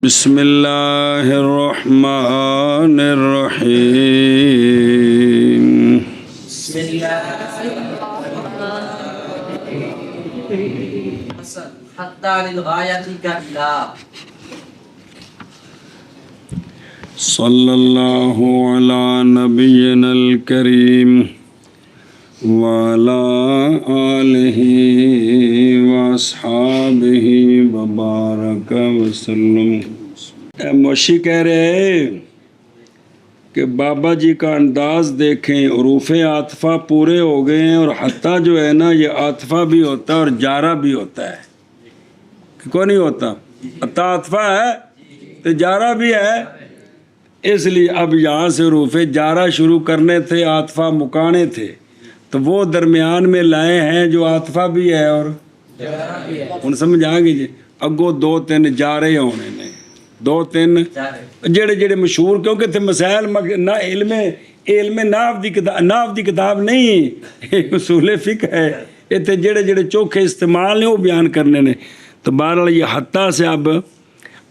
بسم اللہ الرحمن الرحیم بسم اللہ حتی للغایت کلا صلی اللہ علی نبینا الکریم وعلی آلہ واصحابہ وبارک وسلم۔ موشی کہہ رہے ہیں کہ بابا جی کا انداز دیکھیں، حروف عاطفہ پورے ہو گئے ہیں، اور حتیٰ جو ہے نا یہ عاطفہ بھی ہوتا ہے اور جارہ بھی ہوتا ہے، کیوں نہیں ہوتا؟ حتیٰ عاطفہ ہے تو جارہ بھی ہے، اس لیے اب یہاں سے حروف جارہ شروع کرنے تھے، عاطفہ مکانے تھے، تو وہ درمیان میں لائے ہیں جو عاطفہ بھی ہے اور ہن سمجھ آ گئی جی۔ اگوں دو تین جارے ہونے نے، دو تین جڑے جڑے مشہور، کیونکہ تھے مسائل نہ علم ناف دی کتاب نہیں، اصول فقہ ہے، اتنے جڑے جڑے چوکھے استعمال نے وہ بیان کرنے نے۔ تو بہرحال یہ حتیٰ سے اب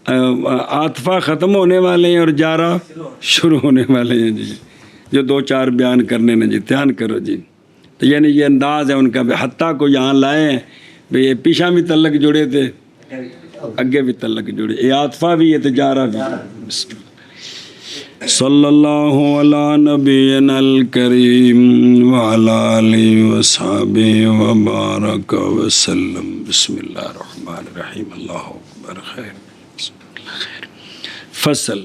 عاطفہ ختم ہونے والے ہیں اور جارہ شروع ہونے والے ہیں جی، جو دو چار بیان کرنے نے جی، دھیان کرو جی۔ تو یعنی یہ انداز ہے ان کا، حتیٰ کو یہاں لائے ہیں بھئی، یہ پیچھا بھی تعلق جڑے تھے، اگے بھی تعلق جڑے، یہ عاطفہ بھی ہے تو جارہ بھی۔ صلی اللہ علی نبینا الکریم وعلی آلہ وصحبہ وبارک وسلم۔ بسم اللہ الرحمن الرحیم، اللہ اکبر خیر۔ فصل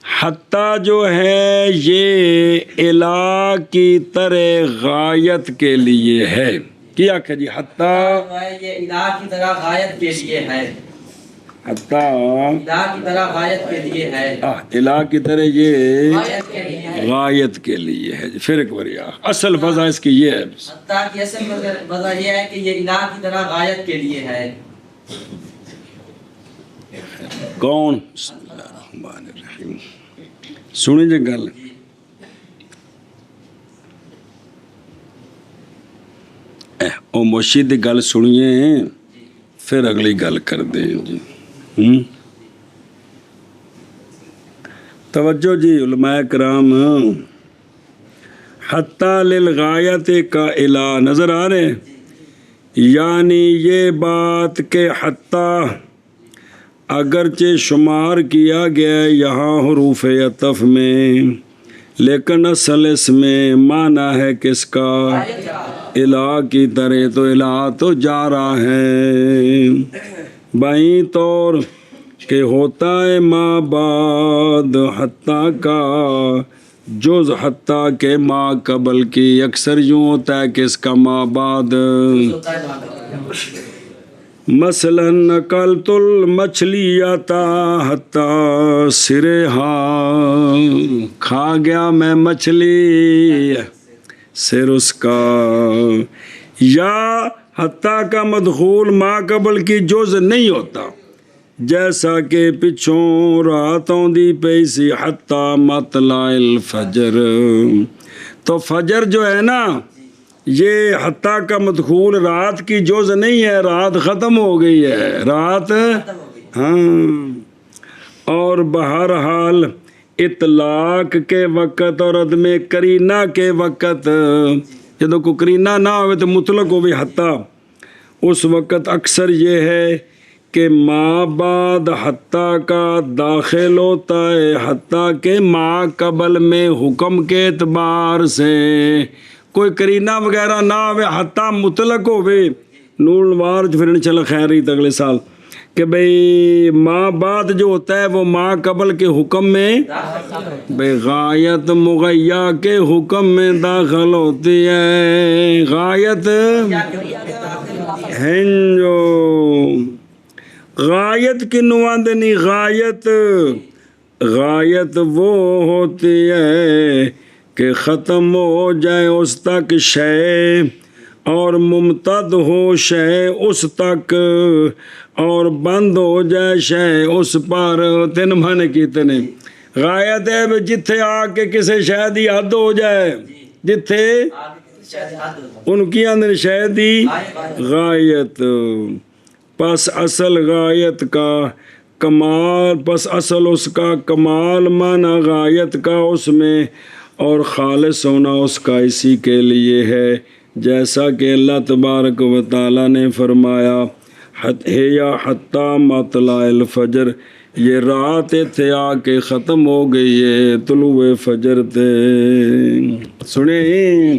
حتیٰ جو ہے یہ الہ کی طرح غایت کے لیے ہے، کیا کہ جی حتیٰ یہ الہ کی طرح غایت کے لیے ہے، حتیٰ الہ کی طرح غایت کے لیے ہے، الہ کی طرح یہ غایت کے لیے ہے، غایت کے لیے ہے جی۔ پھر ایک بار اصل فضا اس کی یہ ہے، حتیٰ کی اصل وجہ یہ ہے کہ یہ الہ کی طرح غایت کے لیے ہے۔ کون؟ بسم اللہ الرحمن الرحیم، سنیں جی گل، او موشی دی گل سنیے پھر اگلی گل کر دیں جی۔ توجہ جی علماء کرام، حتیٰ للغایت کا الہ نظر آ رہے ہیں، یعنی یہ بات کہ حتیٰ اگرچہ شمار کیا گیا یہاں حروف عطف میں، لیکن اصل اس میں معنی ہے کس کا؟ الہ کی طرح، تو الہ تو جا رہا ہے بائیں طور کہ ہوتا ہے ما بعد حتیٰ کا جز حتیٰ کے ما قبل کی، اکثر یوں ہوتا ہے کہ اس کا ما بعد، مثلا نقلت المچھلیاتا حتیٰ سرہا، کھا گیا میں مچھلی سر اس کا، یا حتیٰ کا مدخول ما قبل کی جز نہیں ہوتا، جیسا کہ پچھوں رات آندی پئی سی حتیٰ مطلع الفجر، تو فجر جو ہے نا یہ حتیٰ کا مدخول رات کی جز نہیں ہے، رات ختم ہو گئی ہے، رات ہاں۔ اور بہرحال اطلاق کے وقت اور عدم قرینہ کے وقت، جب کوئی قرینہ نہ ہوئے تو مطلق ہوئے حتیٰ، اس وقت اکثر یہ ہے کہ ما بعد حتیٰ کا داخل ہوتا ہے حتیٰ کہ ما قبل میں حکم کے اعتبار سے، کوئی قرینہ وغیرہ نہ ہوئے، حتیٰ مطلق ہوئے، نور الوار پھر انشاءاللہ خیر رہی اگلے سال، کہ بھئی ما بعد جو ہوتا ہے وہ ما قبل کے حکم میں، بھئی غایت مغیّہ کے حکم میں داخل ہوتی ہے، غایت ہنجو غایت کی نواندنی، غایت وہ ہوتی ہے کہ ختم ہو جائے اس تک شے، اور ممتد ہو شے اس تک، اور بند ہو جائے شے اس پر، تین معنی کیتے نے۔ غایت ہے جتھے آ کے کسی شے دی حد ہو جائے، جتھے ان کی اندر شے دی غایت، پس اصل غایت کا کمال پس اصل اس کا کمال معنی غایت کا اس میں اور خالص ہونا اس کا اسی کے لیے ہے، جیسا کہ اللہ تبارک و تعالیٰ نے فرمایا یا حتیٰ مطلع الفجر، یہ رات تھے آ کے ختم ہو گئی ہے طلوع فجر تے۔ سنیں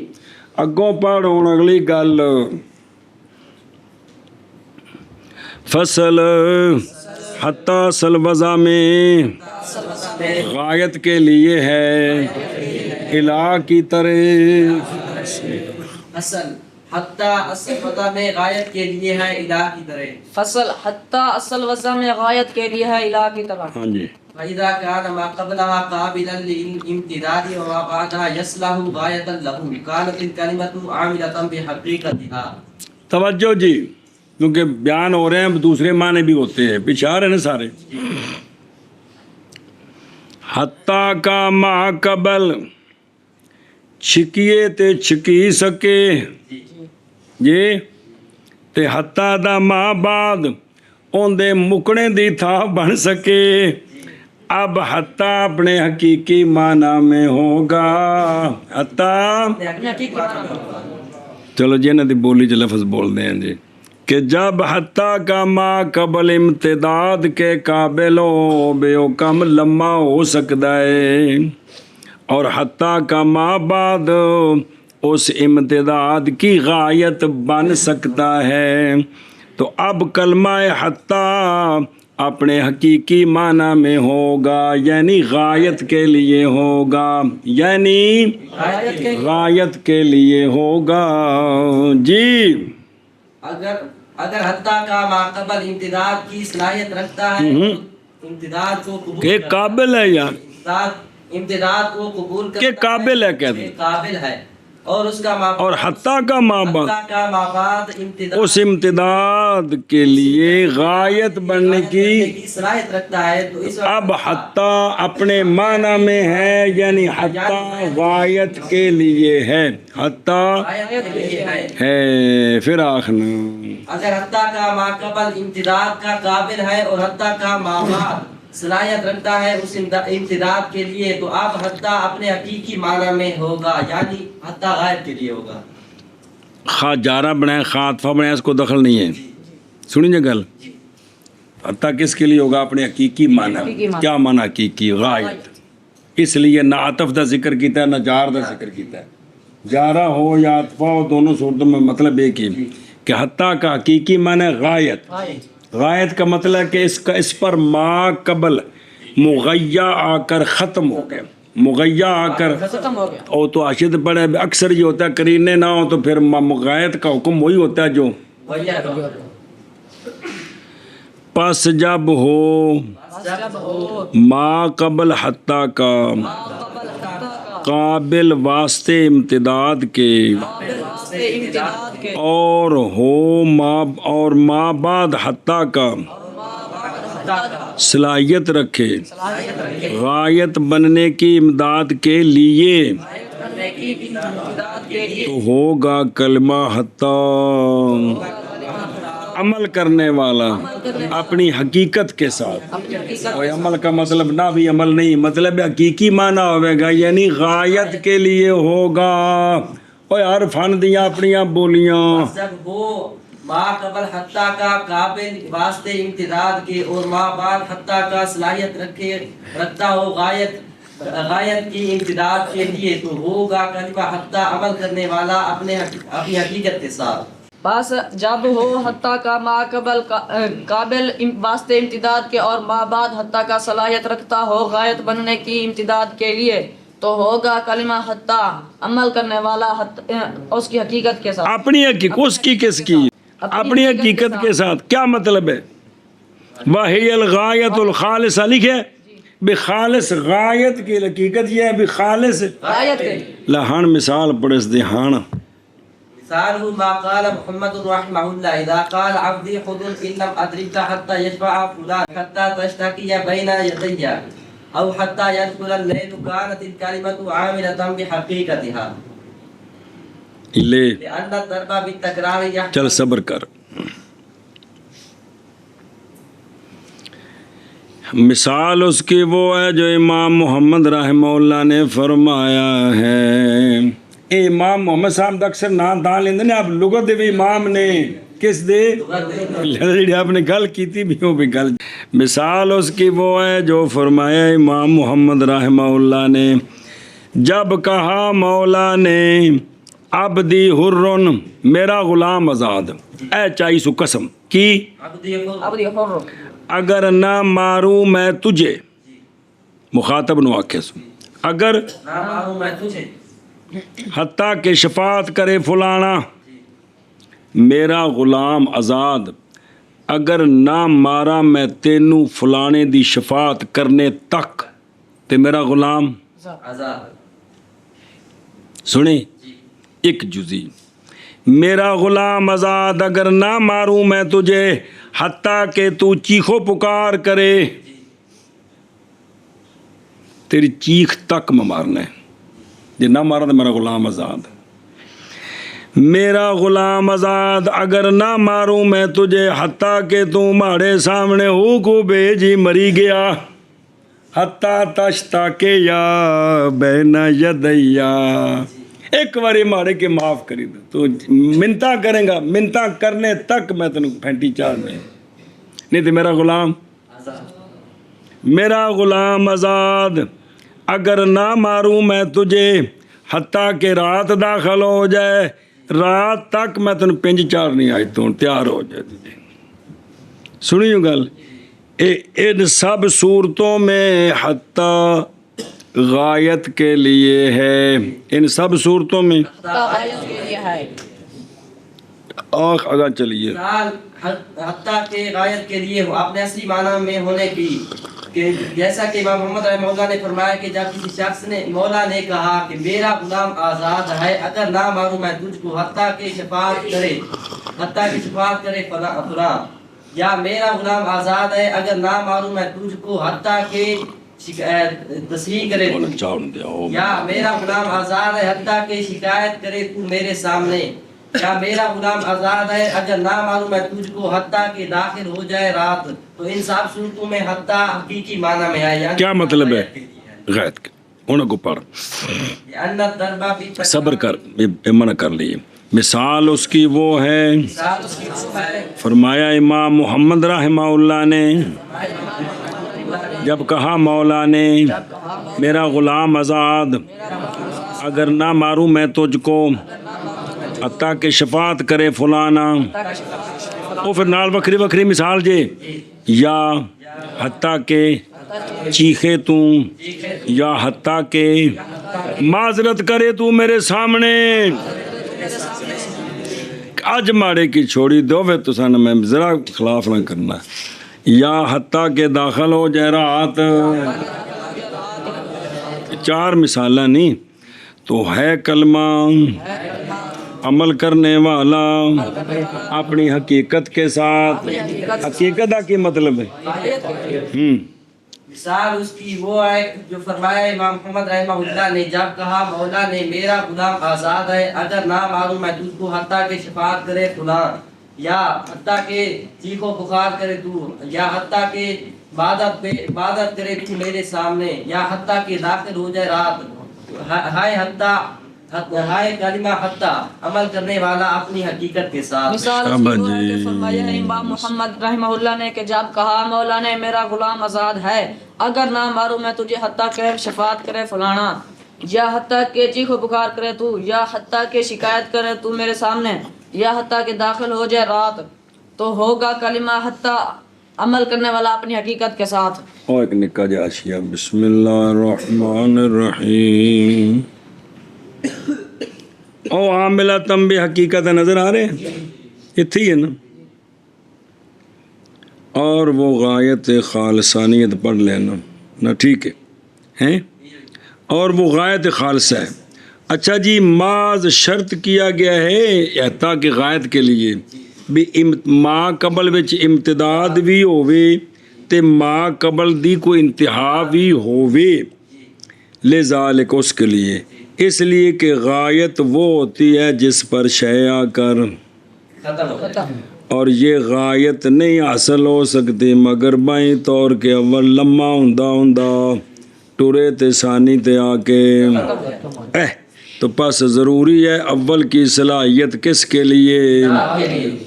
اگوں پڑھ ہوں اگلی گل، فصل حتیٰ اصل وضع میں غایت کے لیے ہے، الہ کی طرح اصل حتیٰ اصل وضع میں غایت کے لیے ہے الہ کی طرح، فصل حتیٰ اصل وضع میں غایت کے لیے ہے الہ کی طرح۔ ہاں جی، فَإِذَا كَانَ مَا قَبْلَهَا قَابِلًا لِلْامْتِدَادِ وَمَا بَعْدَهَا يَصْلَحُ غَايَةً لَهُ كَانَتِ الْكَلِمَةُ عَامِلَةً بِحَقِيقَتِهَا۔ توجہ جی، کیونکہ بیان ہو رہے ہیں دوسرے معنی بھی ہوتے ہیں، پیچھے آ رہے ہیں سارے۔ حتیٰ کا ما قبل چھکیے تے چھکی سکے جی، تے حتیٰ دا ما بعد اوندے مکنے دی تھا بن سکے۔ اب حتیٰ اپنے حقیقی معنی میں ہوگا، حتیٰ چلو جی انہاں دی بولی چ لفظ بول دیں جی، کہ جب حتیٰ کا ما قبل امتداد کے قابل ہو بے کم لمحہ ہو سکتا ہے، اور حتیٰ کا ما بعد اس امتداد کی غایت بن سکتا ہے، تو اب کلمہ حتیٰ اپنے حقیقی معنی میں ہوگا، یعنی غایت کے لیے ہوگا، یعنی غایت کے لیے ہوگا جی۔ اگر حتیٰ کا ما قبل امتداد کی صلاحیت رکھتا ہے، امتداد کو قبول کہ قابل ہے یار، امتداد کو قبول کہ قابل ہے کہتے ہیں، قابل ہے، اور اس کا اور حتیٰ کا ما بعد حتیٰ کا ما بعد امتداد اس امتداد کے لیے غایت بننے کی صلاحیت رکھتا ہے، تو اس اب حتیٰ اپنے معنی میں ہے، یعنی حتیٰ غایت کے لیے ہے، حتیٰ غایت کے لیے ہے۔ ہے پھر آخنا اگر حتیٰ کا ما قبل امتداد کا قابل ہے اور حتیٰ کا ما بعد صلاحیت رکھتا ہے اس امتداد کے لیے، تو اب حتیٰ اپنے حقیقی معنی میں ہوگا، یعنی حتیٰ غائب کے لیے ہوگا۔ خواہ جارہ بنائے خواہ عطفہ بنائے اس کو دخل نہیں ہے، سنیں جی گل، حتیٰ کس کے لیے ہوگا؟ اپنے حقیقی معنی۔ کیا معنی حقیقی؟ غائب۔ اس لیے نہ عطف دا ذکر کیتا ہے نہ جار دا ذکر کیتا ہے، جارہ ہو یا عطفہ ہو دونوں صورتوں میں مطلب ایک ہی کہ حتیٰ کا حقیقی معنی غایت۔ غایت کا مطلب کہ اس پر ما قبل مغیّہ آ کر ختم ہو گیا، مغیّہ آ کر ختم ہو گیا۔ اور تو عاشد پڑھے اکثر یہ ہوتا ہے قرینے نہ ہو تو پھر غایت کا حکم وہی ہوتا ہے جو پس جب ہو ما قبل حتیٰ کا قابل واسطے امتداد کے اور ہو ما بعد حتیٰ کا صلاحیت رکھے غایت بننے کی امداد کے لیے، تو ہوگا کلمہ حتیٰ عمل کرنے والا اپنی حقیقت کے ساتھ۔ اور عمل کا مطلب نہ بھی عمل نہیں، مطلب حقیقی معنی ہوئے گا، یعنی غایت کے لیے ہوگا۔ اور ہر فن دیا اپنیاں بولیاں، جب ہو ما قبل حتیٰ کا قابل واسطے امتداد کے اور ما بعد حتیٰ کا صلاحیت رکھتا ہو غایت کی امتداد کے لیے، تو ہوگا کلمہ حتیٰ عمل کرنے والا اپنی حقیقت کے ساتھ۔ بس جب ہو حتیٰ کا ما قبل قابل واسطے امتداد کے اور ما بعد حتیٰ کا صلاحیت رکھتا ہو غایت بننے کی امتداد کے لیے، تو ہوگا کلمہ حتیٰ عمل کرنے والا اس کی حقیقت کے ساتھ، اپنی حقیقت، اس کی کس کی؟ اپنی حقیقت کے ساتھ۔ کیا مطلب ہے؟ وَهِيَ الْغَایَةُ الْخَالِصَةُ لکھے بخالص غایت کی حقیقت یہ ہے بخالص غایت کے لہان مثال پڑھس دے ہاں مثاله ما قال محمد رحمه الله إذا قال عبدي خذ إن لم أدرك حتى يشفع فلان حتى تشتكي بين يدي أو حتى يدخل الليل كانت الكلمة عاملة بحقيقتها لے لأن الضرب بالتكرار چل صبر کر۔ مثال اس کی وہ ہے جو امام محمد رحمہ اللہ نے فرمایا ہے. اے امام محمد صاحب دا اکثر نام دان لیندے نے آپ لغت دے بھی امام نے کس دے جڑی آپ نے گل کیتی بھی وہ بھی گل. مثال اس کی وہ ہے جو فرمایا امام محمد رحمہ اللہ نے جب کہا مولا نے عبدی حرن میرا غلام آزاد اے چائی سو قسم کی عبدی حر عبدی حر اگر نہ ماروں میں تجھے مخاطب نو آکھے سو اگر نہ ماروں میں تجھے حتیٰ کہ شفاعت کرے فلانا میرا غلام آزاد اگر نہ مارا میں تینوں فلانے دی شفاعت کرنے تک تے میرا غلام آزاد سنیں ایک جزی میرا غلام آزاد اگر نہ ماروں میں تجھے حتیٰ کہ تو چیخو پکار کرے تیری چیخ تک میں مارنا ہے جی نہ مارا تو میرا غلام آزاد میرا غلام آزاد اگر نہ ماروں میں تجھے حتیٰ کہ تو مارے سامنے ہو کو بھیجی مری گیا حتیٰ تشتا کے یا بین یدیا ایک باری مارے کے معاف کری دو تو منتا کریں گا منتا کرنے تک میں تنوں پھینٹی چار نہیں تو میرا غلام میرا غلام آزاد اگر نہ ماروں میں تجھے حتیٰ کہ رات داخل ہو جائے رات تک میں تنوں پنج چار نہیں آئی تو تیار ہو جائے تجھے سنیو گل ان سب صورتوں میں حتیٰ غایت کے لیے ہے ان سب صورتوں میں غایت کے لیے ہے آگا چلیے حتیٰ کہ غایت کے لیے ہو اپنے اصلی معنی میں ہونے کی کہ جیسا کہ امام محمد رحمہ اللہ نے فرمایا کہ جب کسی شخص نے مولا نے کہا کہ میرا غلام آزاد ہے اگر نہ ماروں میں تجھ کو حتیٰ کہ شفاعت کرے فلاں یا میرا غلام آزاد ہے اگر نہ ماروں میں تجھ کو حتیٰ کہ تصحیح کرے یا میرا غلام آزاد ہے حتیٰ کہ شکایت کرے تو میرے سامنے یا میرا غلام آزاد ہے اگر نہ ماروں میں تجھ کو حتیٰ کہ داخل ہو جائے رات تو ان سب صورتوں میں حتیٰ حقیقی معنی میں ہے کیا مطلب ہے غیت کے انہوں کو پڑھ صبر کر منع کر لیے مثال اس کی وہ ہے فرمایا امام محمد رحمہ اللہ نے جب کہا مولا نے میرا غلام آزاد اگر نہ ماروں میں تجھ کو حتیٰ کہ شفاعت کرے فلانا وہ پھر نال وکری وکری مثال جے یا حتیٰ کہ چیخے تو یا حتیٰ کہ معذرت کرے تو میرے سامنے اج ماڑے کی چھوڑی دو پھر تو سن میں ذرا خلاف نہ کرنا یا حتیٰ کہ داخل ہو جائے رات چار مثالیں نہیں تو ہے کلمہ عمل کرنے والا اپنی حقیقت کے ساتھ حقیقت کا مطلب ہے مثال اس کی وہ ہے جو فرمایا امام محمد رحمہ اللہ نے جب کہا مولا نے میرا غلام آزاد ہے اگر نہ ماروں میں تجھ کو حتیٰ کہ شفاعت کرے فلاں یا حتیٰ کہ چیخو پکار کرے تو یا حتیٰ کہ عبادت کرے تو میرے سامنے یا حتیٰ کہ داخل ہو جائے رات ہائے حتیٰ ہائے کلمہ حتیٰ عمل کرنے والا اپنی حقیقت کے ساتھ مثال اس کی وہ ہے کہ فرمایا امام محمد رحمہ اللہ نے کہ جب کہا مولا نے میرا غلام آزاد ہے اگر نہ ماروں میں تجھے حتیٰ کہ شفاعت کرے فلانا یا حتیٰ کہ چیخو پکار کرے تو یا حتیٰ کہ شکایت کرے تو میرے سامنے یا حتیٰ کہ داخل ہو جائے رات تو ہوگا کلمہ حتیٰ عمل کرنے والا اپنی حقیقت کے ساتھ. اور ایک نکا جا اشیاء بسم اللہ الرحمن الرحیم او عاملہ تم بھی حقیقت نظر آ رہے ہیں اتھی ہے نا اور وہ غایت خالصانیت پڑھ لینا نا ٹھیک ہے اور وہ غایت خالصہ ہے. اچھا جی ماذ شرط کیا گیا ہے تاکہ غایت کے لیے بھی ما قبل وچ امتداد بھی ہووے تے ما قبل دی کوئی انتہا بھی ہووے لذالک اس کے لیے اس لیے کہ غایت وہ ہوتی ہے جس پر شے آ کر اور یہ غایت نہیں حاصل ہو سکتی مگر بائیں طور کے اول لمحہ ہوندا ٹرے تے ثانی تے آ کے تو پس ضروری ہے اول کی صلاحیت کس کے لیے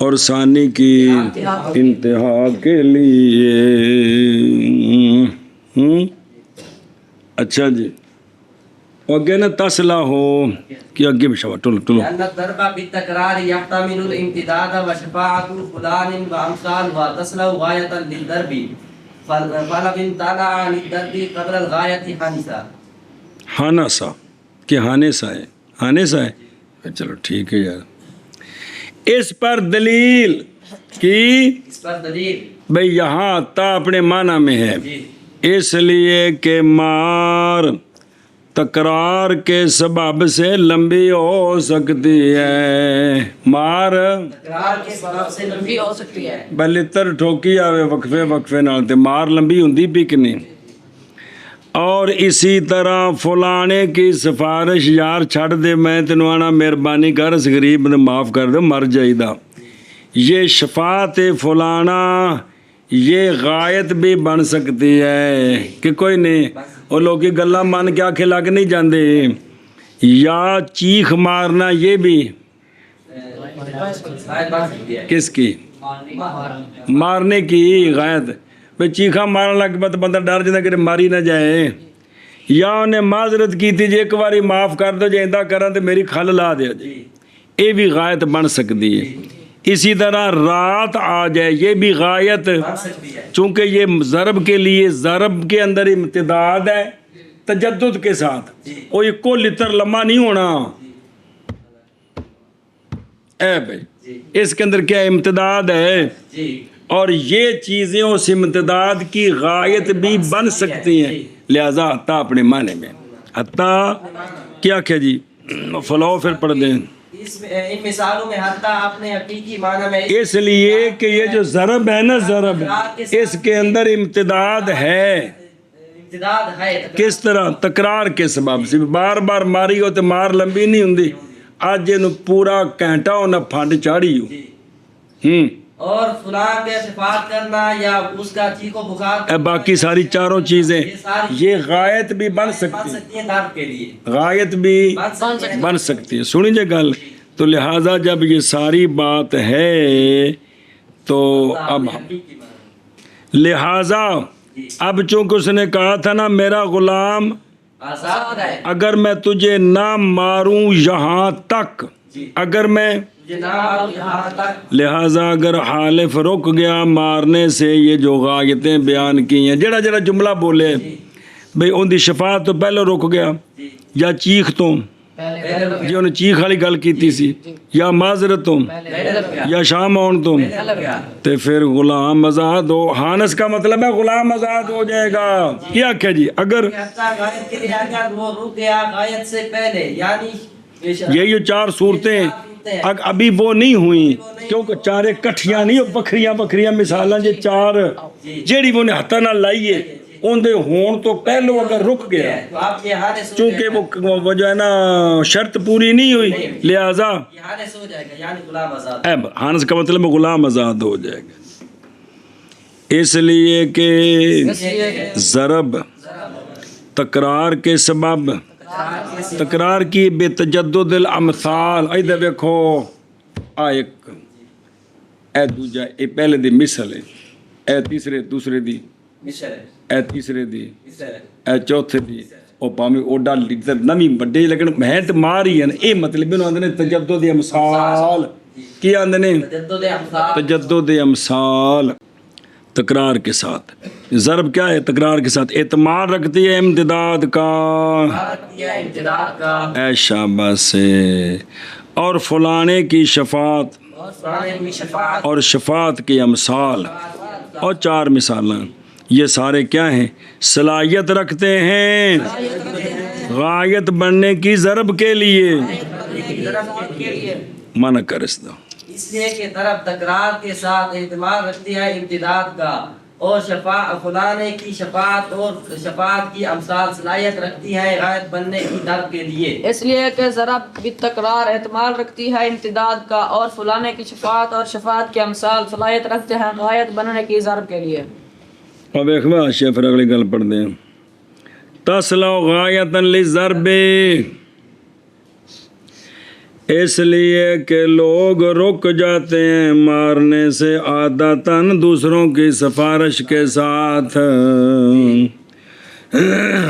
اور ثانی کی انتہا کے لیے۔ اچھا جی اگے نا تسلا ہو کہ اگے بھی شوا ٹلو لأن الضرب بالتكرار يحتمل الامتداد وشفاعة فلان وأمثال وتصل غاية للضرب فلو امتنع عن الضرب قبل الغاية حنسا۔ ہانسا کہ ہانسا ہے چلو ٹھیک ہے یار۔ اس پر دلیل کی اس پر دلیل بھئی یہاں تا اپنے معنی میں ہے جی اس لیے کہ مار تکرار کے سبب سے لمبی ہو سکتی ہے، مار تکرار کے سبب سے لمبی ہو سکتی ہے۔ بلتر ٹھوکی آوے وقفے نال تے مار لمبی ہوندی بھی کہ نہیں۔ اور اسی طرح فلانے کی سفارش یار چھڑ دے میں تینوں آنا مہربانی کر اس غریب نے معاف کر دے مر جائی دا، یہ شفاعت فلانا یہ غایت بھی بن سکتی ہے کہ کوئی نہیں وہ لوگ گلا من کے آکھے لگ نہیں جاندے، یا چیخ مارنا یہ بھی غائب بن سکتی ہے۔ کس کی مارنے کی غایت بھئی چیخا مارن لگ پا تو بندہ ڈر جاتا کہ ماری نہ جائے، یا انہیں معذرت کی تھی جی ایک باری معاف کر دو جائندہ کرن تو میری کھل لا دیا جی، یہ بھی غایت بن سکتی ہے۔ اسی طرح رات آ جائے یہ بھی غایت، بن سکتی ہے۔ چونکہ یہ ضرب کے لیے ضرب کے اندر امتداد ہے تجدد کے ساتھ، وہ ایک لتر لمحہ نہیں ہونا اے بھائی، اس کے اندر کیا امتداد ہے، جی اور یہ چیزیں اس امتداد کی غایت بھی بن سکتی ہیں، لہذا حتیٰ اپنے معنی میں حتیٰ کیا جی فلاؤ پھر پڑھ دیں ان مثالوں میں حتیٰ اپنے حقیقی معنی میں اس لیے کہ یہ جو ضرب ہے نا ضرب اس کے اندر امتداد ہے، امتداد ہے۔ کس طرح تکرار کے سبب سے بار بار ماری ہو تو مار لمبی نہیں ہوندی، آج یہ پورا گھنٹہ ہونا پھانڈ چاڑی ہو اور فلاں کے صفات کرنا یا اس کا چیخ و بخار باقی ساری چاروں چیزیں یہ غایت بھی بن سکتی ہیں درد کے لیے، غایت بھی بن سکتی ہے۔ سنی جے گل تو لہٰذا جب یہ ساری بات ہے تو اب لہٰذا اب چونکہ اس نے کہا تھا نا میرا غلام آزاد ہے، اگر میں تجھے نہ ماروں یہاں تک، اگر میں جناب یہاں تک، لہٰذا اگر حالف رک گیا مارنے سے، یہ جو غایتیں بیان کی ہیں جڑا جڑا جملہ بولے بھئی ان دی شفاعت تو پہلے رک گیا، یا چیخ تو جی انہیں چیخ والی گل کیتی سی، یا معذرت تو یا شام آن تو تے پھر غلام آزاد ہو، ہانس کا مطلب ہے غلام آزاد ہو جائے گا۔ کیا کہ جی اگر غائب کے لیے اگر وہ رک گیا غائب سے پہلے، یعنی یہ جو چار صورتیں ابھی وہ نہیں ہوئی کیونکہ چارے کٹھیاں نہیں بکھریاں بکھریاں مثالاں جے چار جیڑی وہ نے ہتھاں نال لائیے اون دے ہون تو پہلو اگر رک گیا تو آپ یہ حادث ہو چونکہ وہ جو ہے نا شرط پوری نہیں ہوئی لہذا یہ حادث ہو جائے گا، یعنی غلام آزاد۔ ہانس کا مطلب غلام آزاد ہو جائے گا، اس لیے کہ ضرب تکرار کے سبب تکرار کی بے تجدد الامثال، ادھر دیکھو ایک اے دوجا اے پہلے دی مثل ہے، اے تیسرے دوسرے دی مصر ہے، اے تیسرے دی مصر ہے، اے چوتھے دی او پاویں اوڈا لیڈر نویں بڑے لیکن محنت ماری ہے اے مطلب انہوں نے تجدد امثال کی آندے نے تجدد امثال، تجدد امثال تکرار کے ساتھ۔ ضرب کیا ہے؟ تکرار کے ساتھ اعتماد رکھتی ہے امتداد کا، امتداد کا، اے شاباش سے، اور فلانے کی شفاعت اور فلانے کی شفاعت، اور شفاعت کی امثال، اور چار مثالیں یہ سارے کیا ہیں؟ صلاحیت رکھتے ہیں غایت بننے کی ضرب کے لیے، منع کر اس دو اس لیے کہ طرف تکرار کے ساتھ اعتماد رکھتی ہے امتداد کا، اور خدا نے کی شفاعت اور شفاعت کی امثال صلاحیت رکھتی ہے غایت بننے کی در کے لیے، اس لیے کہ ضرب بھی تکرار احتمال رکھتی ہے امتداد کا، اور فلانے کی شفاعت اور شفاعت کی امثال صلاحیت رکھتے ہیں غایت بننے کی ضرب کے لیے۔ اب ایک بار پھر اگلی گل پڑھ دیں، تسلو غایت للضرب، اس لیے کہ لوگ رک جاتے ہیں مارنے سے عادتاً دوسروں کی سفارش کے ساتھ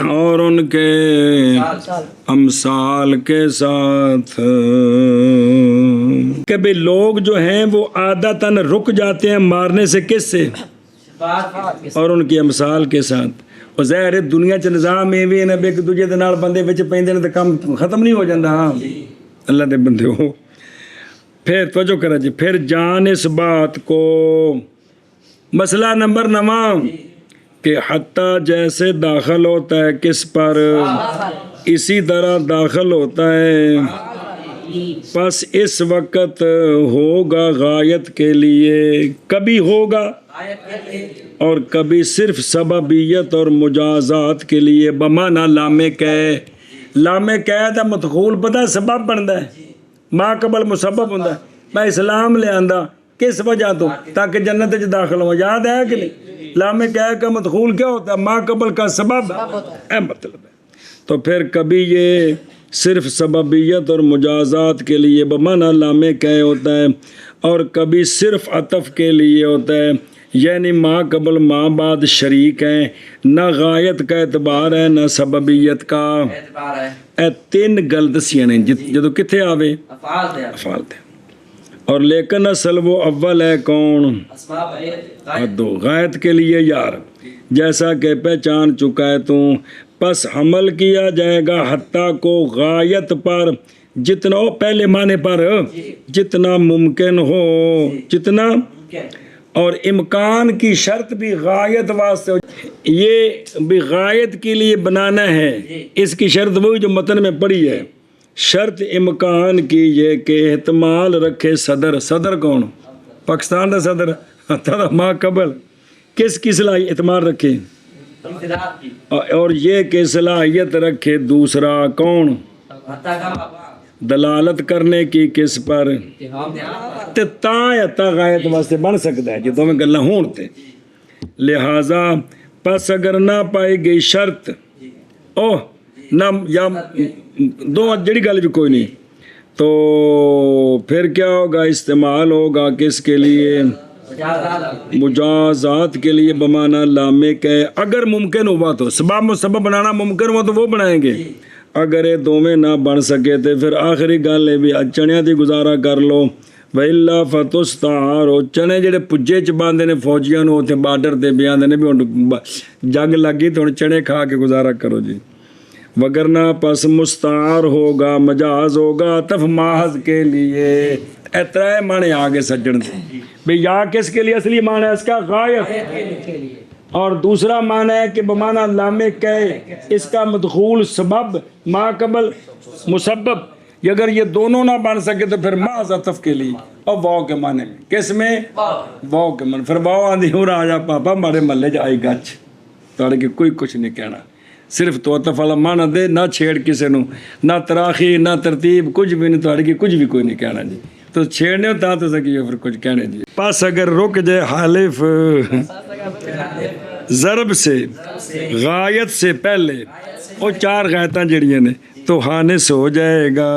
اور ان کے امثال کے ساتھ، کہ بھی لوگ جو ہیں وہ عادتاً رک جاتے ہیں مارنے سے، کس سے؟ اور ان کی امثال کے ساتھ۔ اور ظاہر ہے دنیا چ نظام میں بھی ہے ایک دوجے دے نال بندے وچ پیندے نے تے کام ختم نہیں ہو جاندہ۔ ہاں اللہ دے بندے ہو، پھر توجہ کرا جی، پھر جان اس بات کو، مسئلہ نمبر 9 کہ حتیٰ جیسے داخل ہوتا ہے کس پر، اسی طرح داخل ہوتا ہے، پس اس وقت ہوگا غایت کے لیے، کبھی ہوگا اور کبھی صرف سببیت اور مجازات کے لیے، بمانا لام کہ، لام کہ دا مدخول پتہ سبب بنتا ہے، ما قبل مسبب ہوتا ہے۔ میں اسلام لے آندا کس وجہ تو تاکہ جنت وچ داخل ہو، یاد ہے کہ نہیں؟ لام کہ کا مدخول کیا ہوتا ہے؟ ما قبل کا سبب، اے مطلب ہے۔ تو پھر کبھی یہ صرف سببیت اور مجازات کے لیے بمانا لام کہ ہوتا ہے، اور کبھی صرف عطف کے لیے ہوتا ہے، یعنی ما قبل ما بعد شریک ہیں، نہ غایت کا اعتبار ہے نہ سببیت کا، اے 3 گل دسیاں نے جدو کتھے آوے افعال دے۔ اور لیکن اصل وہ اول ہے کون؟ دو غایت کے لیے یار، جیسا کہ پہچان چکا ہے تو، پس حمل کیا جائے گا حتیٰ کو غایت پر، جتنا پہلے معنی پر جتنا ممکن ہو، جتنا، اور امکان کی شرط بھی غایت واسطے، یہ بھی غایت کے لیے بنانا ہے، اس کی شرط وہی جو متن میں پڑھی ہے، شرط امکان کی یہ کہ احتمال رکھے صدر، صدر کون؟ پاکستان کا صدر، ما قبل کس کی صلاحیت احتمال رکھے، اور یہ کہ صلاحیت رکھے دوسرا کون؟ دلالت کرنے کی کس پر؟ تے تاں یا تا غایت واسطے بن سکتا ہے جدوں میں گلاں ہون تے، لہذا پس اگر نہ پائی گئی شرط، او نہ یا دو جڑی گل بھی کوئی نہیں، تو پھر کیا ہوگا؟ استعمال ہوگا کس کے لیے؟ مجازات کے لیے، بمانا لام کہ، اگر ممکن ہوا تو سبب مسبب بنانا ممکن ہوا تو وہ بنائیں گے، اگر یہ دونوں نہ بن سکے تو پھر آخری گل ہے بھی چنیا دی گزارا کر لو، وَإِلَّا فَتُسْتَعَارُ، چنے جڑے پجے چ باندھے نے فوجیاں نو اتنے بارڈر تے بھی آندے نے بھی جنگ لگی تو چنے کھا کے گزارا کرو جی، وگرنہ پس مستعار ہوگا، مجاز ہوگا عطف ماحظ کے لیے۔ اترائے معنی آگے سجن دے بھی، یا کس کے لیے اصلی معنی ہے اس کا؟ غایت، اور دوسرا معنی ہے کہ بمانا لام کہ، اس کا مدخول سبب، ما قبل مسبب، اگر یہ دونوں نہ بن سکے تو پھر محض عطف کے لیے، اور واو کے معنی میں، کس میں؟ واو کے معنی، پھر واو آندھی ہو رہا جا پاپا ہمارے محلے جائی گچ، توڑے کہ کوئی کچھ نہیں کہنا، صرف تو عطف والا معنی دے، نہ چھیڑ کسی نو، نہ تراخی نہ ترتیب، کچھ بھی نہیں، توڑے کہ کچھ بھی کوئی نہیں کہنا جی، تو چھیڑنے ہوتا تو سکیے پھر کچھ کہنے جی۔ پس اگر رک جائے حالف ضرب سے، غایت سے پہلے، وہ 4 غایتاں جڑیاں نے، تو حانس ہو جائے گا۔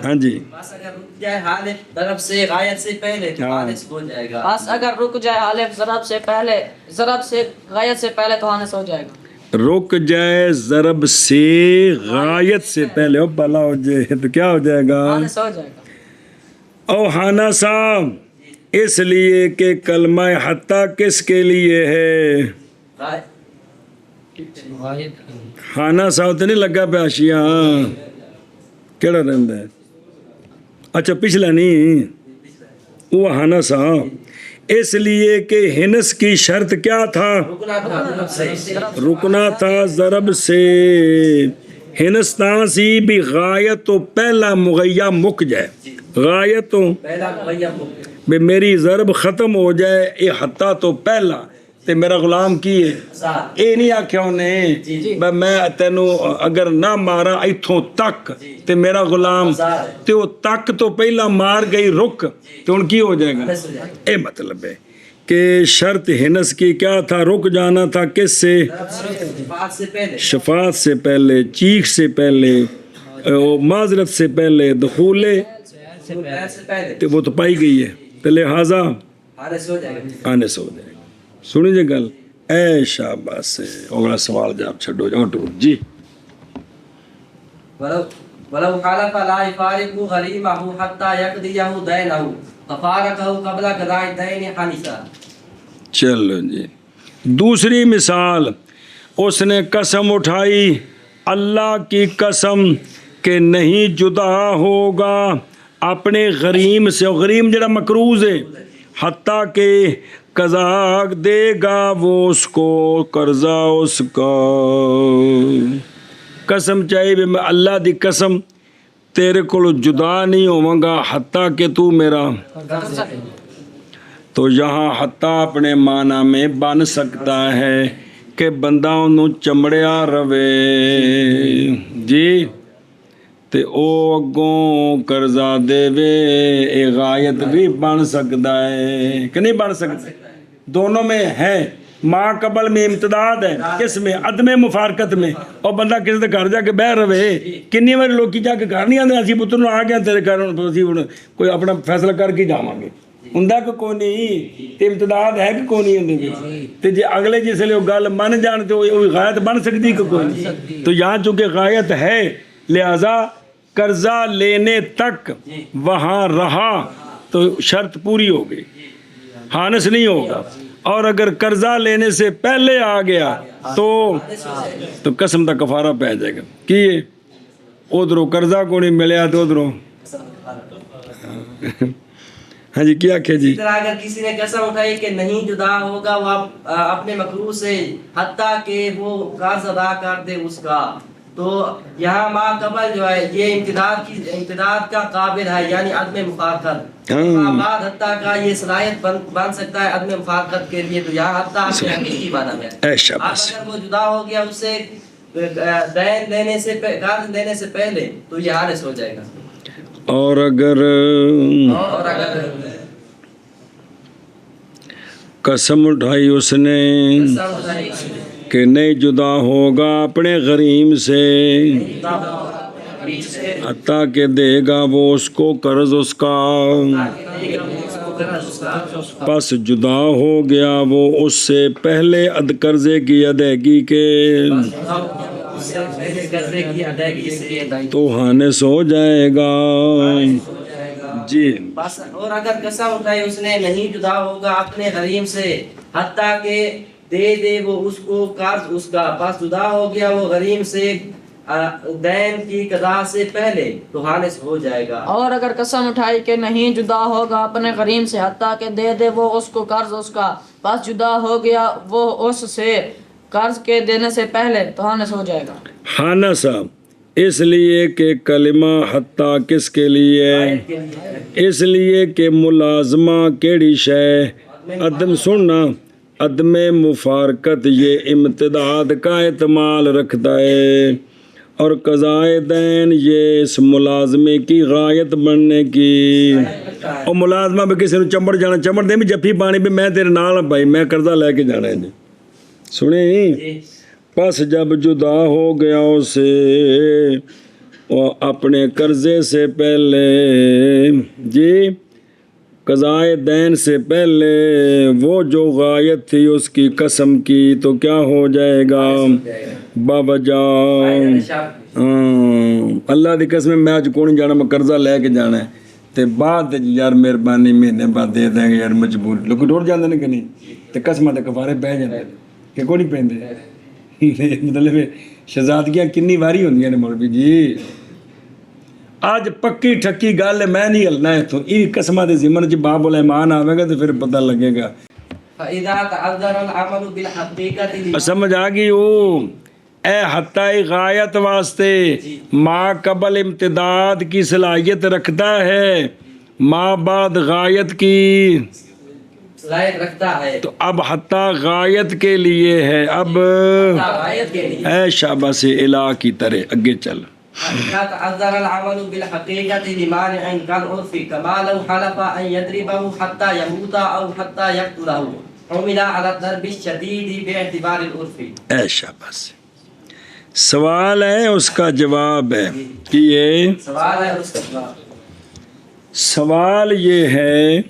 ہاں جی، بس اگر رک جائے حالف ضرب سے غایت سے پہلے تو حانس ہو جائے گا، بس اگر رک جائے حالف ضرب سے پہلے، ضرب سے غایت سے پہلے تو حانس ہو جائے گا۔ رک جائے ضرب سے غایت سے پہلے، او بلا ہو جائے تو کیا ہو جائے گا؟ حانس ہو جائے گا۔ او حانسا، اس لیے کہ کلمہ حتیٰ کس کے لیے ہے؟ خانہ صاحب تو نہیں لگا پہ آشیاں، کیڑا رہندا ہے؟ اچھا پچھلا نہیں، وہ خانہ صاحب، اس لیے کہ ہنس کی شرط کیا تھا؟ رکنا تھا ضرب سے، ہنستان سی بھی غایت تو پہلا مغیہ مک جائے، غایت تو بھی میری ضرب ختم ہو جائے یہ حتیٰ تو پہلا تے میرا غلام کی ہے آزاد یہ نہیں آکھیا انہیں بھئی میں تینوں اگر نہ مارا ایتھوں تک تے میرا غلام تے وہ تک تو پہلا مار گئی رک تو ان کی ہو جائے گا اے مطلب ہے کہ شرط ہنس کی کیا تھا رک جانا تھا کس سے بات سے پہلے شفاعت سے پہلے چیخ سے پہلے معذرت سے پہلے دخول سے پہلے تے وہ تو پائی گئی ہے تو لہٰذا آنے سے ہو جائے گا آنے سے ہو جائے گا سنی جی گل اے شاباش سے اگلا سوال جواب چھڈو جاؤ ٹو جی ولو حلف لا يفارق غريمه حتى يقضيه دينه ففارقه قبل قضاء الدين حنثا چلو جی دوسری مثال اس نے قسم اٹھائی اللہ کی قسم کہ نہیں جدا ہوگا اپنے غریم سے غریم جڑا مقروض ہے حتیٰ کہ قضا دے گا وہ اس کو قرضہ اس کا قسم چاہیے بھی میں اللہ دی قسم تیرے کو جدا نہیں ہوواں گا حتیٰ کہ تو میرا تو یہاں حتیٰ اپنے معنی میں بن سکتا ہے کہ بندہ انہوں چمڑیا روے جی تے او اگوں قرضہ دے وے اے غایت بھی بن سکتا ہے کہ نہیں بن سکتا دونوں میں ہے ماں قبل میں امتداد ہے کس میں عدم مفارقت میں اور بندہ کسی دے گھر جا کے بہ رہے کنی بار لوگ جا کے گھر نہیں آتے اسی پتر نو آ گیا تیرے گھر اسی کوئی اپنا فیصلہ کر کے جاواں گے ہوندا کہ کوئی نہیں تے امتداد ہے کہ کوئی نہیں ہوندے تے جے اگلے جس لے گل من جان تے وہ غایت بن سکتی کہ کوئی نہیں تو یہاں چونکہ غایت ہے لہذا قرضہ لینے تک وہاں رہا تو شرط پوری ہو گئی حانس نہیں ہوگا اور اگر قرضہ لینے سے پہلے آ گیا تو قسم کا کفارہ پہ جائے گا کہ ادھروں قرضہ کو نہیں ملیا تو ادھروں ہاں جی کیا کہ جی اس طرح اگر کسی نے قسم اٹھائی کہ نہیں جدا ہوگا وہ اپنے مقروض سے حتیٰ کہ وہ قرض ادا کر دے اس کا تو یہاں ما قبل جو ہے یہ امتداد کا قابل ہے یعنی عدم مفارقت بعد حتیٰ کا یہ صلاحیت بن سکتا ہے عدم مفارقت کے لیے تو یہاں حتیٰ کے حقیقی معنی میں اب اگر وہ جدا ہو گیا اس سے دین دینے سے قرض دینے سے پہلے تو یہ حارث ہو جائے گا اور اگر قسم اٹھائی اس نے کہ نہیں جدا ہوگا اپنے غریم سے حتیٰ کہ دے گا وہ اس کو قرض اس کا پس جدا ہو گیا وہ اس سے پہلے قرضے کی ادائیگی کے تو حانس ہو جائے گا جی بس اور اگر قسم اٹھائی اس نے نہیں جدا ہوگا اپنے غریم سے حتیٰ کہ دے دے وہ اس کو قرض اس کا پس جدا ہو گیا وہ غریم سے دین کی قضا سے پہلے تو حانس ہو جائے گا اور اگر قسم اٹھائی کہ نہیں جدا ہوگا اپنے غریم سے حتیٰ کہ دے دے وہ اس کو قرض اس کا پس جدا ہو گیا وہ اس سے قرض کے دینے سے پہلے تو حانس ہو جائے گا حانس اس لیے کہ کلمہ حتیٰ کس کے لیے اس لیے کہ ملازمہ کیڑی شے عدم سننا عدم مفارقت یہ امتداد کا احتمال رکھتا ہے اور قضائے دین یہ اس ملازمے کی غایت بننے کی اور ملازمہ بھی کسی نے چمڑ جانا چمڑ دے بھی جفی پانی بھی میں تیرے نال بھائی میں قرضہ لے کے جانا ہے جی سنیں پس جب جدا ہو گیا اسے اپنے قرضے سے پہلے جی قضائے دین سے پہلے وہ جو غایت تھی اس کی قسم کی تو کیا ہو جائے گا بابجا اللہ دی قسم میں آج کو نہیں جانا میں قرضہ لے کے جانا ہے تے بعد یار مہربانی مہینے بعد دے دیں گے یار مجبور لوگ ٹوٹ جاندے نے کہ نہیں تے قسماں تے کفارے پہ جاندے کہ کوئی نہیں پیندے مطلب شہزادگیاں کنی واری ہوندیاں نے مولوی جی آج پکی ٹھکی گل ہے میں نہیں ہلنا ہے تو یہ قسمہ دے ضمن چ باب الایمان آوے گا تو پھر پتہ لگے گا فَإِذَا تَعَذَّرَ الْعَمَلُ بِالْحَقِيقَةِ سمجھ آگئی وہ اے حتائی غایت واسطے ما قبل امتداد کی صلاحیت رکھتا ہے ما بعد غایت کی صلاحیت رکھتا ہے تو اب حتیٰ غایت کے لیے ہے. اب غایت کے لیے اے شاباش الہ کی طرح اگے چل. إذا تعذر العمل بالحقيقة لمانع كالعرف كما لو حلف أن يضربه حتى يموت أو حتى يقتله حمل على الضرب الشديد باعتبار العرف. اے شاباش. سوال ہے اس کا جواب ہے کہ یہ سوال ہے اس کا جواب. سوال یہ ہے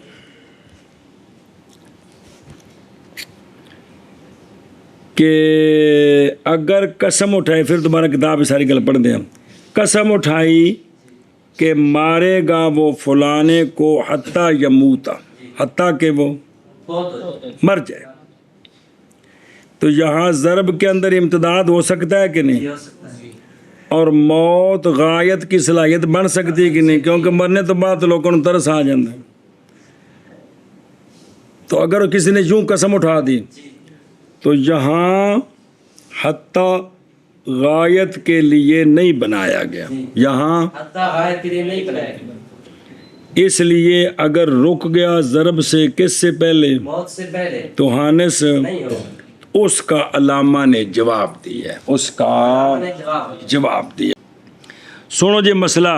کہ اگر قسم اٹھائے، پھر دوبارہ کتاب ساری گل پڑھ دیں. قسم اٹھائی کہ مارے گا وہ فلانے کو حتیٰ یموتا، حتیٰ کہ وہ مر جائے، تو یہاں ضرب کے اندر امتداد ہو سکتا ہے کہ نہیں؟ ہو سکتا ہے. اور موت غایت کی صلاحیت بن سکتی ہے کہ نہیں؟ کیونکہ مرنے تو بعد لوگوں کو ترس آ جاتا ہے. تو اگر کسی نے یوں قسم اٹھا دی تو یہاں حتیٰ غایت کے لیے نہیں بنایا گیا، یہاں حتیٰ غایت کے لیے نہیں بنایا گیا. اس لیے اگر رک گیا ضرب سے کس سے پہلے؟ موت سے پہلے تو حانس نہیں ہو. اس کا علامہ نے جواب دیا، اس کا جواب دیا. سنو جی مسئلہ،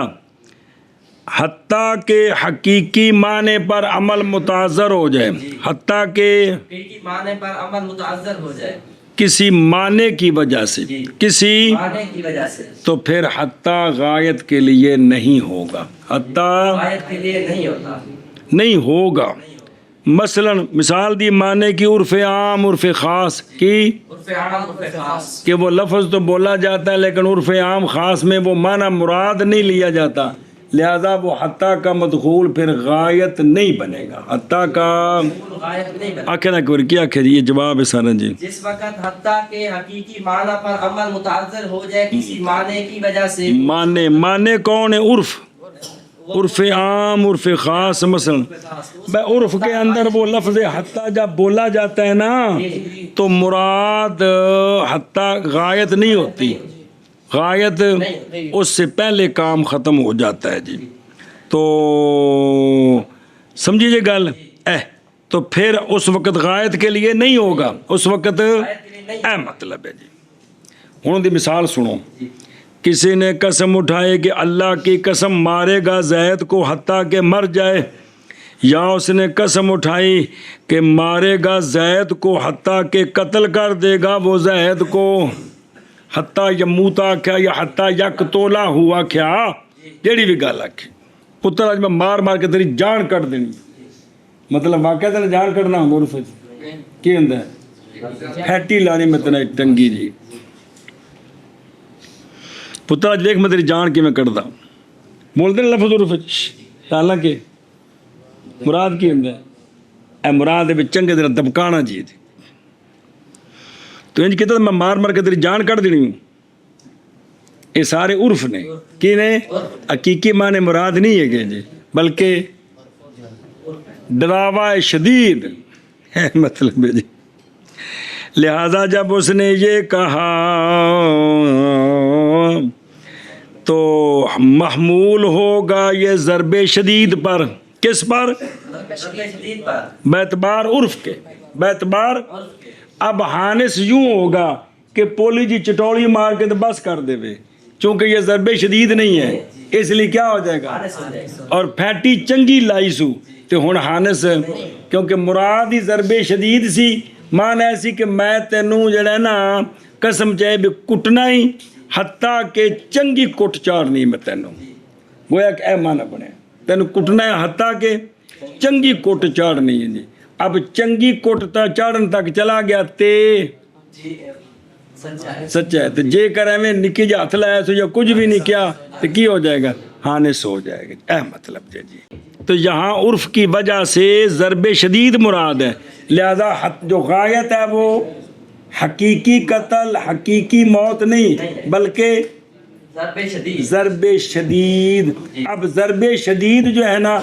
حتیٰ کہ حقیقی معنی پر عمل متعذر ہو جائے، حتیٰ کہ حقیقی معنی پر عمل متعذر ہو جائے کسی معنی کی وجہ سے، کسی معنی کی وجہ سے، تو پھر حتیٰ غایت کے لیے نہیں ہوگا، حتیٰ غایت کے لیے نہیں ہوتا. نہیں ہوگا. مثلا مثال دی معنی کی عرف عام عرف خاص کی، عرف عام عرف خاص، کہ وہ لفظ تو بولا جاتا ہے لیکن عرف عام خاص میں وہ معنی مراد نہیں لیا جاتا، لہذا وہ حتیٰ کا مدخول پھر غایت نہیں بنے گا. حتیٰ کا غایت نہیں بنتا. آخر نہ کیا آخر جی، یہ جواب ہے سارا جی. جس وقت حتیٰ کہ حقیقی معنی پر عمل متعذر ہو جائے کسی معنی کی وجہ سے، معنی کون ہے؟ عرف، عرف عام عرف خاص. مثلا عرف کے اندر وہ لفظ حتیٰ جب بولا جاتا ہے نا تو مراد حتیٰ غایت نہیں ہوتی، غایت اس سے پہلے کام ختم ہو جاتا ہے جی. تو سمجھیے گل تو پھر اس وقت غایت کے لیے نہیں ہوگا، اس وقت مطلب ہے جی. ہوں دی مثال سنو. کسی نے قسم اٹھائے کہ اللہ کی قسم مارے گا زید کو حتیٰ کہ مر جائے، یا اس نے قسم اٹھائی کہ مارے گا زید کو حتیٰ کہ قتل کر دے گا وہ زید کو، حتیٰ یموتا کیا یا حتیٰ یقتلا ہوا کیا، جیڑی بھی گل آکھی. پتر آج میں مار مار کے تیری جان کٹ دینی، مطلب واقعہ تیرے جان کٹنا ہوں عرف کی ہوندا ہے، پھیٹی لانی میں تیرے ٹنگی جی. پتر آج دیکھ میں تیری جان کی میں کٹدا بولتے ہیں لفظ عرف، حالانکہ مراد کی ہوندا ہے اے مراد ہے چنگے دل دبکانا جی. تو انج کہتا میں مار مار کے تیری جان کٹ دینی ہوں. یہ سارے عرف نے کی نے، حقیقی معنی مراد نہیں ہے کہ جی، بلکہ ڈراوا شدید ہے مطلب ہے جی. لہذا جب اس نے یہ کہا تو محمول ہوگا یہ ضرب شدید پر، کس پر؟ بیتبار عرف کے، بیتبار. اب حانس یوں ہوگا کہ پولی جی چٹوڑی مار کے تو بس کر دے، چونکہ یہ ضرب شدید نہیں ہے اس لیے کیا ہو جائے گا، اور پھیٹی چنگی لائی سو تو ہن حانس، کیونکہ مراد ہی ضرب شدید سی. مان ایسی کہ میں تینوں جڑا ہے نا قسم چاہے بھی کٹنا ہی حتیٰ کہ چنگی کٹ چاڑنی میں تینوں، گویا کہ اے معنی بنے تینوں کٹنا ہے حتیٰ کہ چنگی کٹ چاڑنی ہے جی. اب چنگی کٹ تا چاڑن تک چلا گیا تے سچا ہے، تو جے کر ایویں نکی جا ہاتھ لایا سو یا کچھ بھی نہیں کیا تو کی ہو جائے گا، حانس ہو جائے گا. اے مطلب جی. تو یہاں عرف کی وجہ سے ضرب شدید مراد ہے، لہذا جو غایت ہے وہ حقیقی قتل، حقیقی موت نہیں بلکہ ضرب شدید. اب ضرب شدید جو ہے نا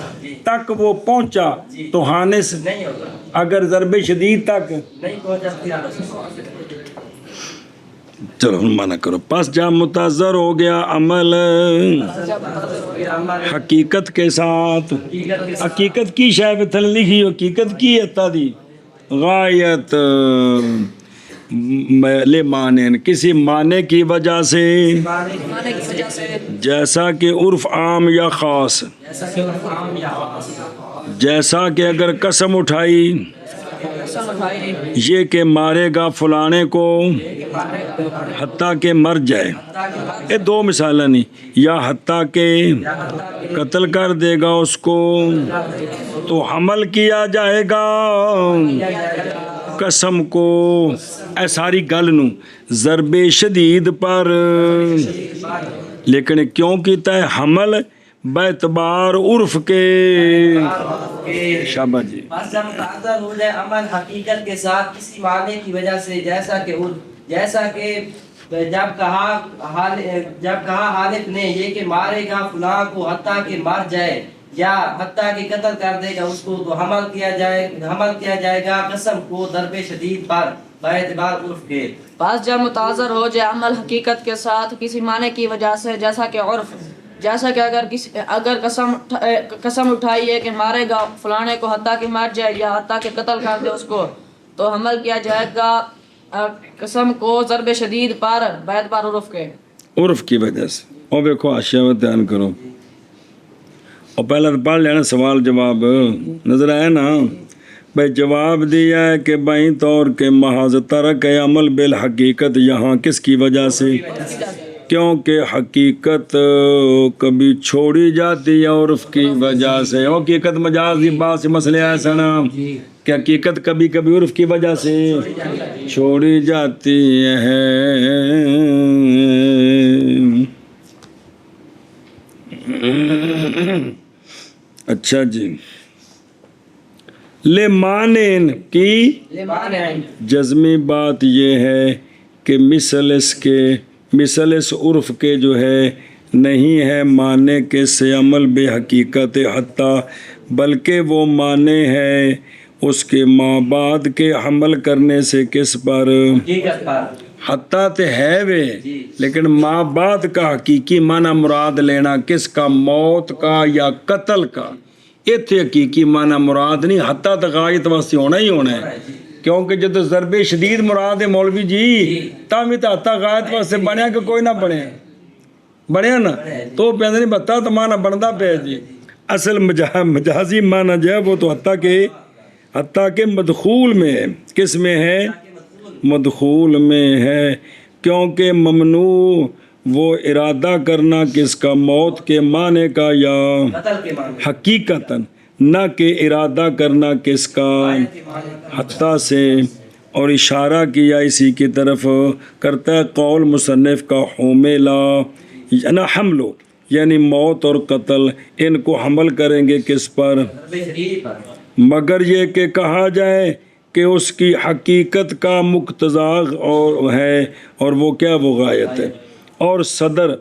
تک وہ پہنچا تو حانس نہیں ہوگا. اگر ضرب شدید تک نہیں پہنچا چلو ہن مانا کرو پس جب متاثر ہو گیا عمل حقیقت کے ساتھ حقیقت کی شاید تھل لکھی حقیقت کی ہے دی غایت لے معنی کسی معنی کی وجہ سے معنی کی وجہ سے جیسا کہ عرف عام یا خاص جیسا کہ اگر قسم اٹھائی قسم اٹھائی یہ کہ مارے گا فلانے کو حتیٰ کہ مر جائے یہ دو مثالیں نہیں یا حتیٰ کہ قتل کر دے گا اس کو تو حمل کیا جائے گا قسم کو اے ساری گل نو ضرب شدید پر لیکن کیوں کیتا ہے حمل باعتبار عرف کے شاباش جی بس جب متاثر ہو جائے عمل حقیقت کے ساتھ کسی معنی کی وجہ سے جیسا کہ جب کہا حالف نے یہ کہ مارے گا فلاں کو حتیٰ کہ مر جائے یا حتیٰ کہ قتل کر دے گا اس کو تو حمل کیا جائے گا قسم کو ضرب شدید پر باعتبار عرف کے بعض جب متاثر ہو جائے عمل حقیقت کے ساتھ کسی معنی کی وجہ سے جیسا کہ عرف جیسا کہ اگر قسم اٹھائی ہے کہ مارے گا فلانے کو حتیٰ کہ مر جائے یا حتیٰ کہ قتل کر دے اس کو تو حمل کیا جائے گا قسم کو ضرب شدید پر باعتبار عرف کے عرف کی وجہ سے اور دیکھو حاشیہ میں دھیان کرو اور پہلا تو پڑھ لینا سوال جواب نظر آیا نا بھائی جواب دیا ہے کہ بائیں طور کے محاذ ترک عمل بالحقیقت یہاں کس کی وجہ سے کیونکہ حقیقت کبھی چھوڑی جاتی ہے عرف کی وجہ سے حقیقت مجازی بات سے مسئلے ایسا نا کہ حقیقت کبھی کبھی عرف کی وجہ سے چھوڑی جاتی ہے اچھا جی لے مانین کی جزمی بات یہ ہے کہ مثل اس عرف کے جو ہے نہیں ہے معنی کے سے عمل بے حقیقت حتیٰ بلکہ وہ معنی ہے اس کے ماں بعد کے حمل کرنے سے کس پر حتیٰ تے ہے وے لیکن ماں بعد کا حقیقی معنی مراد لینا کس کا موت کا یا قتل کا اتنے حقیقی معنی مراد نہیں حتیٰ تک غایت واسطے ہونا ہی ہونا ہے کیونکہ جب ضرب شدید مراد ہے مولوی جی تاہم تو حتیٰ غایت واسطے بنیا کہ کوئی نہ بنیا نا تو پیدا نہیں بتا تو معنی بنتا پہ جی اصل مجازی معنی جو ہے وہ تو حتیٰ کہ مدخول میں کس میں ہے مدخول میں ہے کیونکہ ممنوع وہ ارادہ کرنا کس کا موت کے معنی کا یا حقیقتاً نہ کہ ارادہ کرنا کس کا حتیٰ سے اور اشارہ کیا اسی کی طرف کرتا ہے قول مصنف کا حوملا یعنی حملو یعنی موت اور قتل ان کو حمل کریں گے کس پر مگر یہ کہ کہا جائے کہ اس کی حقیقت کا مقتضا اور ہے اور وہ کیا وہ غایت ہے اور صدر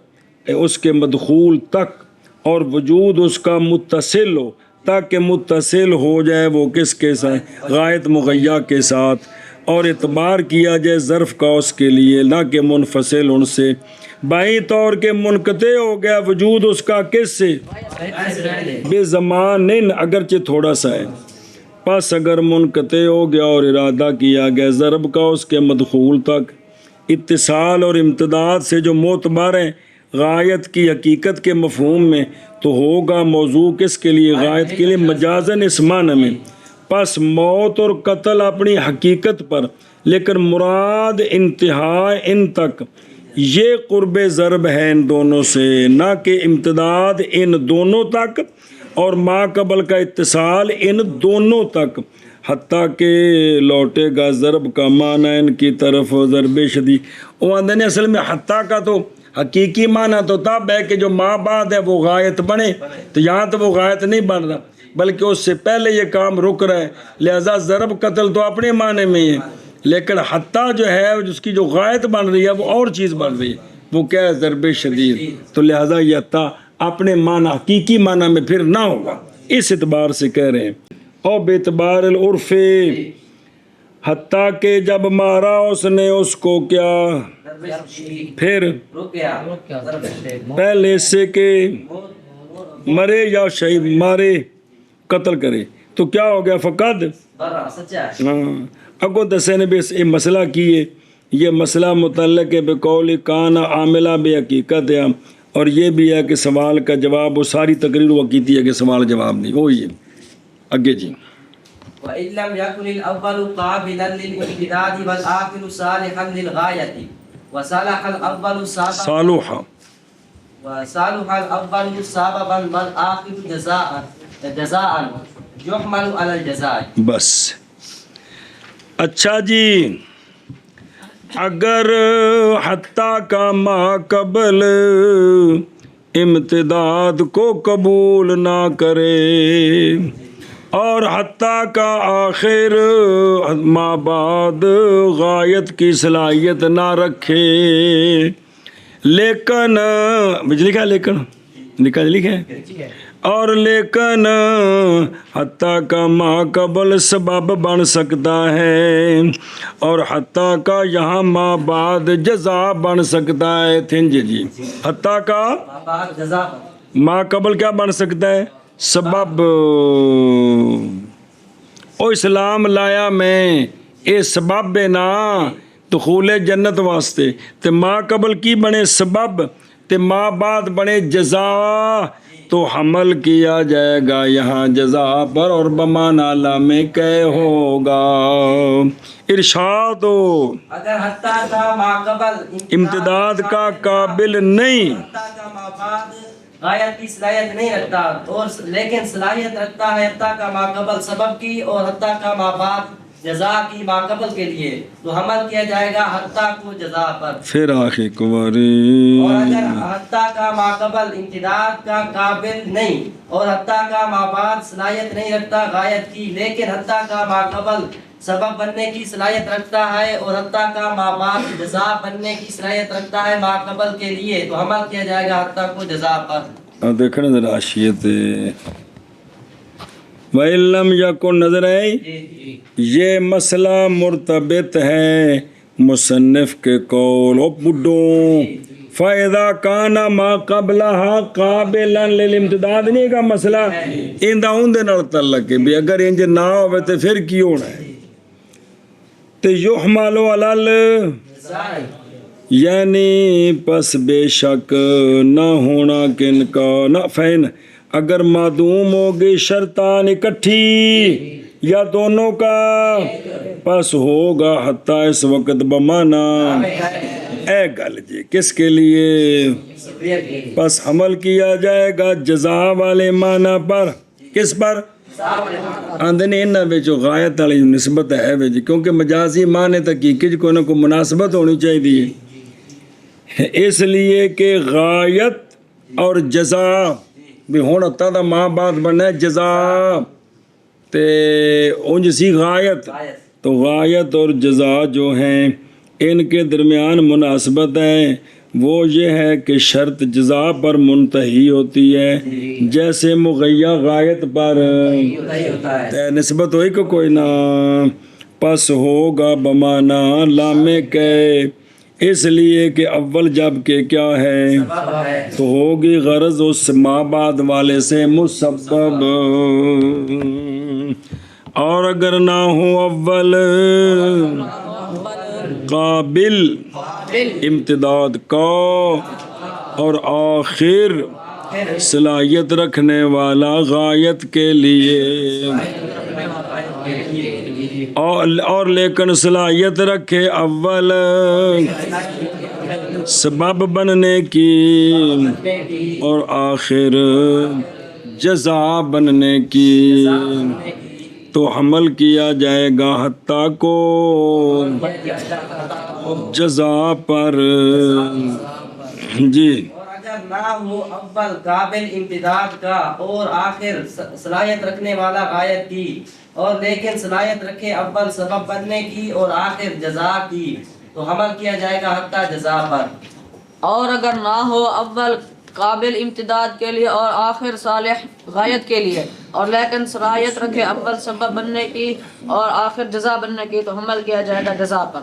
اس کے مدخول تک اور وجود اس کا متصل ہو تاکہ متصل ہو جائے وہ کس کے ساتھ غایت مغیّہ کے ساتھ اور اعتبار کیا جائے ظرف کا اس کے لیے نہ کہ منفصل ان سے بائیں طور کے منقطع ہو گیا وجود اس کا کس سے بے زمان اگرچہ تھوڑا سا ہے پس اگر منقطع ہو گیا اور ارادہ کیا گیا ضرب کا اس کے مدخول تک اتصال اور امتداد سے جو معتبر ہیں غایت کی حقیقت کے مفہوم میں تو ہوگا موضوع کس کے لیے غایت کے لیے مجازن اس معنی میں پس موت اور قتل اپنی حقیقت پر لیکن مراد انتہا ان تک یہ قرب ضرب ہے ان دونوں سے نہ کہ امتداد ان دونوں تک اور ما قبل کا اتصال ان دونوں تک حتیٰ کہ لوٹے گا ضرب کا معنی ان کی طرف ضرب شدید وہ اندر اصل میں حتیٰ کا تو حقیقی معنی تو تب ہے کہ جو ما بعد ہے وہ غایت بنے تو یہاں تو وہ غایت نہیں بن رہا بلکہ اس سے پہلے یہ کام رک رہا ہے لہذا ضرب قتل تو اپنے معنی میں ہے لیکن حتیٰ جو ہے اس کی جو غایت بن رہی ہے وہ اور چیز بن رہی ہے وہ کیا ہے ضرب شدید تو لہذا یہ حتیٰ اپنے معنی حقیقی معنی میں پھر نہ ہوگا اس اعتبار سے کہہ رہے ہیں اور بیعتبار العرف حتیٰ کہ جب مارا اس نے اس کو کیا پھر رک گیا پہلے سے کہ مرے یا شہید مارے قتل کرے تو کیا ہو گیا فقط برا سچا ہے ہاں اگو دسے نے بھی یہ مسئلہ کیے یہ مسئلہ متعلق ہے بقول کان عاملہ بے حقیقت ہے اور یہ بھی ہے کہ سوال کا جواب وہ ساری تقریر وہ کیتی ہے کہ سوال جواب نہیں وہی ہے اگے جی وَإِن لَمْ يَكُنِ الْأَوَّلُ قَابِلًا لِلْإِمْتِدَادِ وَالْآخِرُ صَالِحًا لِلْغَايَةِ وَصَلَحَ الْأَوَّلُ سَبَبًا صالحہ وَصَالُحَ الْأَوَّلُ سَبَبًا وَالْآخِرُ جَزَاءً يُحْمَلُ عَلَى الْجَزَاءِ بس اچھا جی اگر حتیٰ کا ما قبل امتداد کو قبول نہ کرے اور حتیٰ کا آخر ما بعد غایت کی صلاحیت نہ رکھے لیکن لکھا لیکن لکھا ہے اور لیکن حتیٰ کا ما قبل سبب بن سکتا ہے اور حتیٰ کا یہاں ما بعد جزا بن سکتا ہے تھنج جی حتیٰ کا بعد جزاء ما قبل کیا بن سکتا ہے سبب او اسلام لایا میں اے سبب ہے نا دخول جنت واسطے تے ما قبل کی بنے سبب تے ما بعد بنے جزا تو حمل کیا جائے گا یہاں جزا پر اور بمانا لامے کہ ہوگا ارشاد ہو اگر حتیٰ کا ما قبل امتداد کا قابل نہیں حتیٰ کا ما بعد غایت کی صلاحیت نہیں رکھتا اور لیکن صلاحیت رکھتا ہے حتیٰ کا ما قبل سبب کی اور حتیٰ کا ما بعد جزا کی ما قبل کے لیے تو حمل کیا جائے گا حتیٰ کو جزا پر پھر آخر کماری اور اگر حتیٰ کا ما قبل امتداد کا قابل نہیں اور حتیٰ کا ما بعد صلاحیت نہیں رکھتا غایت کی لیکن حتیٰ کا ما قبل سبب بننے کی صلاحیت رکھتا ہے اور حتیٰ کا ما بعد جزا بننے کی صلاحیت رکھتا ہے ما قبل کے لیے تو حمل کیا جائے گا حتیٰ کو جزا پر دیکھنا ذرا آشیت وَإِلَّمْ يَكُنْ نظر ہے یہ مسئلہ مرتبط ہے مصنف کے قول او بڈوں فَإِذَا كَانَ مَا قَبْلَهَا قَابِلًا لِلْامْتِدَادِ نہیں کا مسئلہ اندہ اندے نال تعلق ہے بھی اگر انج نہ ہوئے تو پھر کی ہونا ہے تو یحمل علی یعنی پس بے شک نہ ہونا کن کا نہ فین اگر معدوم ہوگی شرطان اکٹھی یا دونوں کا پس ہوگا حتیٰ اس وقت بمانا اے گل جی کس کے لیے پس حمل کیا جائے گا جزا والے معنی پر کس پر آندھنے انہاں بچو غایت والی نسبت ہے بچ کیونکہ مجازی معنی تحقیقی کوئی نہ کوئی مناسبت ہونی چاہیے اس لیے کہ غایت اور جزا بھی ہون حتیٰ دا ماں بعد بننا ہے جزا تے اونج سی غایت تو غایت اور جزا جو ہیں ان کے درمیان مناسبت ہے وہ یہ ہے کہ شرط جزا پر منتہی ہوتی ہے جیسے مغیّہ غایت پر نسبت ہوئی کہ کوئی نہ پس ہوگا بمانا لامے کے اس لیے کہ اول جب کہ کیا ہے تو ہوگی غرض اس ما بعد والے سے مسبب اور اگر نہ ہو اول قابل امتداد کا اور آخر صلاحیت رکھنے والا غایت کے لیے اور لیکن صلاحیت رکھے اول سبب بننے کی اور آخر جزا بننے کی تو حمل کیا جائے گا حتیٰ کو جزا پر جی اور اگر نہ ہو اول قابل امتداد کا اور آخر صلاحیت رکھنے والا غایت کی اور لیکن صلاحیت رکھے اول سبب بننے کی اور آخر جزا کی تو حمل کیا جائے گا حتیٰ جزا پر اور اگر نہ ہو اول قابل امتداد کے لیے اور آخر صالح غایت کے لیے اور لیکن صلاحیت رکھے اول سبب بننے کی اور آخر جزا بننے کی تو حمل کیا جائے گا جزا پر